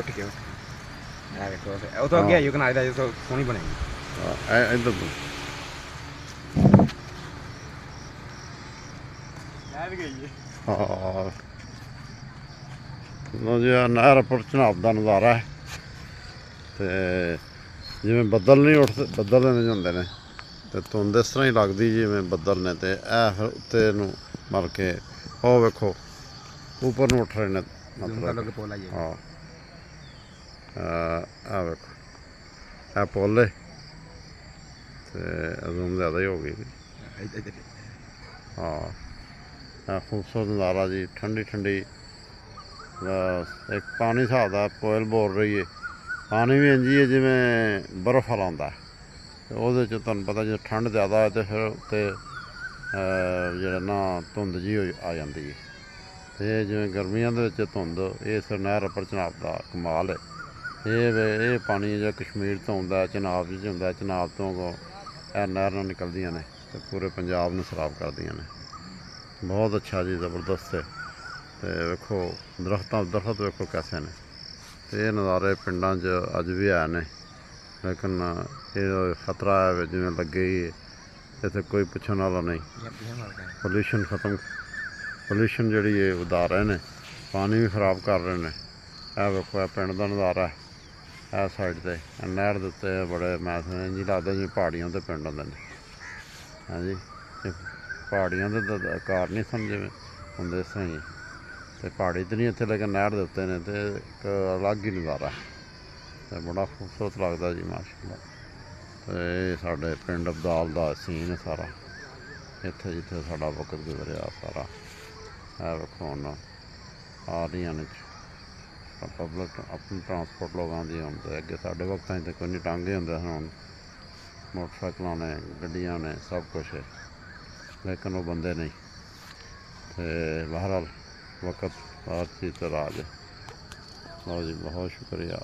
ਉੱਠ ਕੇ ਇਹ ਵੇਖੋ ਉਹ ਤੋਂ ਅੱਗੇ ਆਇਓ ਕਨਾਲ ਦਾ ਜੋ ਸੋਹਣੀ ਬਣੇਗੀ ਇੱਧਰ ਤੋਂ ਲੈ ਵੀ ਗਈ ਹਾਂ ਲੋ ਜੀ ਨਹਿਰ ਉੱਪਰ ਚਨਾਬ ਦਾ ਨਜ਼ਾਰਾ ਹੈ ਤੇ ਜਿਵੇਂ ਬੱਦਲ ਨਹੀਂ ਉੱਠਦੇ ਬੱਦਲ ਨਹੀਂ ਹੁੰਦੇ ਨੇ ਤੇ ਧੁੰਦ ਇਸ ਤਰ੍ਹਾਂ ਹੀ ਲੱਗਦੀ ਜਿਵੇਂ ਬੱਦਲ ਨੇ ਤੇ ਇਹ ਫਿਰ ਉੱਤੇ ਨੂੰ ਮਰ ਕੇ ਉਹ ਵੇਖੋ ਉੱਪਰ ਨੂੰ ਉੱਠ ਰਹੇ ਨੇ ਮਤਲਬ ਹਾਂ ਆ ਵੇਖੋ ਇਹ ਪੁੱਲ ਹੈ ਤੇ ਜ਼ੂਮ ਜ਼ਿਆਦਾ ਹੀ ਹੋ ਗਈ ਹਾਂ ਇਹ ਖੂਬਸੂਰਤ ਨਜ਼ਾਰਾ ਜੀ ਠੰਡੀ ਠੰਡੀ ਇੱਕ ਪਾਣੀ ਹਿਸਾਬ ਦਾ ਕੋਇਲ ਬੋਲ ਰਹੀ ਹੈ ਪਾਣੀ ਵੀ ਇੰਝ ਹੀ ਹੈ ਜਿਵੇਂ ਬਰਫ਼ ਵਾਲਾ ਹੁੰਦਾ ਤੇ ਉਹਦੇ 'ਚ ਤੁਹਾਨੂੰ ਪਤਾ ਜੇ ਠੰਡ ਜ਼ਿਆਦਾ ਹੈ ਤੇ ਫਿਰ ਉੱਤੇ ਜਿਹੜਾ ਨਾ ਧੁੰਦ ਜਿਹੀ ਆ ਜਾਂਦੀ ਹੈ ਤੇ ਜਿਵੇਂ ਗਰਮੀਆਂ ਦੇ ਵਿੱਚ ਧੁੰਦ ਇਸ ਨਹਿਰ ਉੱਪਰ ਚਨਾਬ ਦਾ ਕਮਾਲ ਹੈ ਇਹ ਪਾਣੀ ਜਿਹੜਾ ਕਸ਼ਮੀਰ ਤੋਂ ਆਉਂਦਾ ਚਨਾਬ 'ਚ ਹੁੰਦਾ ਚਨਾਬ ਤੋਂ ਇਹ ਨਹਿਰਾਂ ਨਿਕਲਦੀਆਂ ਨੇ ਤੇ ਪੂਰੇ ਪੰਜਾਬ ਨੂੰ ਸਰਾਬ ਕਰਦੀਆਂ ਨੇ ਬਹੁਤ ਅੱਛਾ ਜੀ ਜ਼ਬਰਦਸਤ ਹੈ ਤੇ ਵੇਖੋ ਦਰਖਤ ਵੇਖੋ ਕੈਸੇ ਨੇ ਤੇ ਇਹ ਨਜ਼ਾਰੇ ਪਿੰਡਾਂ 'ਚ ਅੱਜ ਵੀ ਹੈ ਨੇ ਲੇਕਿਨ ਇਹ ਖਤਰਾ ਹੈ ਜਿਵੇਂ ਲੱਗੇ ਹੀ ਇੱਥੇ ਕੋਈ ਪੁੱਛਣ ਵਾਲਾ ਨਹੀਂ ਪੋਲਿਊਸ਼ਨ ਖਤਮ ਪੋਲਿਊਸ਼ਨ ਜਿਹੜੀ ਇਹ ਵਧਾ ਰਹੇ ਨੇ ਪਾਣੀ ਵੀ ਖਰਾਬ ਕਰ ਰਹੇ ਨੇ ਇਹ ਵੇਖੋ ਇਹ ਪਿੰਡ ਦਾ ਨਜ਼ਾਰਾ ਹੈ ਇਹ ਸਾਈਡ 'ਤੇ ਨਹਿਰ ਦੇ ਉੱਤੇ ਬੜੇ ਮੈਂ ਇੰਝ ਲੱਗਦਾ ਜਿਵੇਂ ਪਹਾੜੀਆਂ 'ਤੇ ਪਿੰਡ ਹੁੰਦੇ ਨੇ ਹਾਂਜੀ ਪਹਾੜੀਆਂ ਦੇ ਘਰ ਨਹੀਂ ਸਨ ਜਿਵੇਂ ਹੁੰਦੇ ਇਸ ਤਰ੍ਹਾਂ ਹੀ ਤੇ ਪਹਾੜੀ ਤਾਂ ਨਹੀਂ ਇੱਥੇ ਲੇਕਿਨ ਨਹਿਰ ਦੇ ਉੱਤੇ ਨੇ ਤੇ ਇੱਕ ਅਲੱਗ ਹੀ ਨਜ਼ਾਰਾ ਤੇ ਬੜਾ ਖੂਬਸੂਰਤ ਲੱਗਦਾ ਜੀ ਮਾਸ਼ਾਅੱਲਾ ਤੇ ਇਹ ਸਾਡੇ ਪਿੰਡ ਅਬਦਾਲ ਦਾ ਸੀਨ ਹੈ ਸਾਰਾ ਇੱਥੇ ਜਿੱਥੇ ਸਾਡਾ ਵਕਤ ਗੁਜ਼ਰਿਆ ਸਾਰਾ ਇਹ ਵੇਖੋ ਹੁਣ ਆ ਰਹੀਆਂ ਨੇ ਪਬਲਿਕ ਆਪਣੀ ਟਰਾਂਸਪੋਰਟ ਲੋਕਾਂ ਦੀ ਹੁਣ ਤੇ ਅੱਗੇ ਸਾਡੇ ਵਕਤਾਂ 'ਚ ਤਾਂ ਕੋਈ ਨਹੀਂ ਟਾਂਗੇ ਹੁੰਦੇ ਹੁਣ ਮੋਟਰਸਾਈਕਲਾਂ ਨੇ ਗੱਡੀਆਂ ਨੇ ਸਭ ਕੁਛ ਹੈ ਲੇਕਿਨ ਉਹ ਬੰਦੇ ਨਹੀਂ ਤੇ ਬਹਰਹਾਲ वक़्त हर चीज़ का राज है। बहुत शुक्रिया।